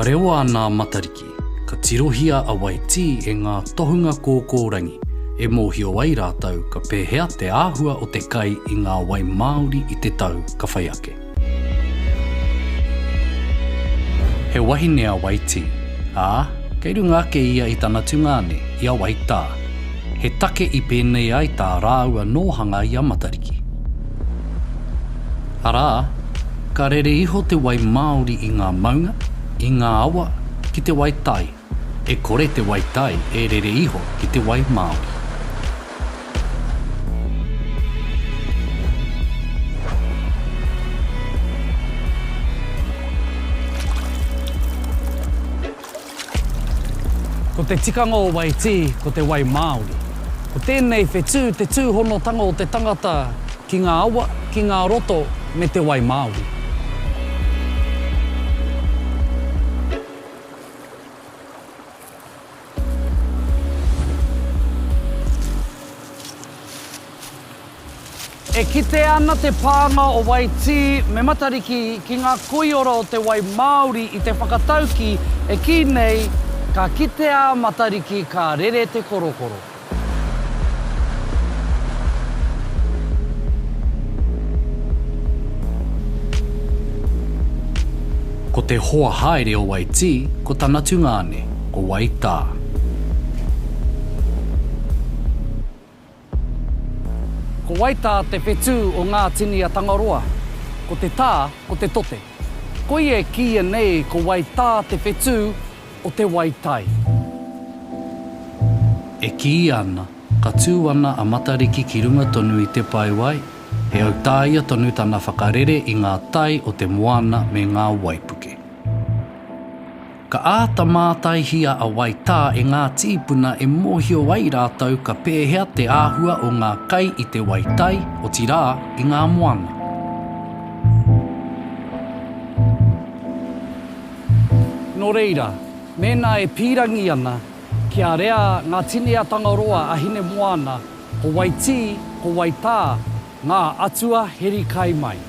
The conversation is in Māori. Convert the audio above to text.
Ka rewa ana Matariki, ka tirohia a Waitī e ngā tohunga kōkōrangi, e mōhio ai rātau ka pēhea te āhua o te kai i ngā wai Māori i te tau ka whai ake. He wahine a Waitī, kei runga ake ia i tana tungane i a Waitā, he take i pēnei ai tā rāua nōhanga i a Matariki. Arā, ka rere iho te wai Māori i ngā maunga, i ngā awa, ki te waitai, e kore te waitai e rere iho ki te wai Māori. Ko te tikanga o Waitī, ko te wai Māori. Ko tēnei whetū te tūhonotanga o te tangata ki ngā awa, ki ngā roto me te wai Māori. E kite ana te pānga o Waitī me Matariki ki ngā koiora o te wai Māori i te whakatauki e ki nei ka kite a Matariki ka rere te korokoro. Ko te hoa haere o Waitī, ko tana tungane, ko Waitā. Ko Waitā te whetū o ngā tini a Tangaroa. Ko te tā, ko te tote. Koi e kia nei ko Waitā te whetū o te waitai. E ki ana, ka tū ana a Matariki ki runga tonu i te paiwai, e au tāia tonu tana whakarere i ngā tai o te moana me ngā waipuke. Ka āta mātai hia a Waitā e ngā tīpuna e mōhio ai rātau ka pēhea te āhua o ngā kai i te waitai o tirā i ngā moana. Nō reira, mēnā e pīrangi ana, kia rea ngā tini a Tangaroa a hine moana, ko Waitī, ko Waitā, ngā atua heri kai mai.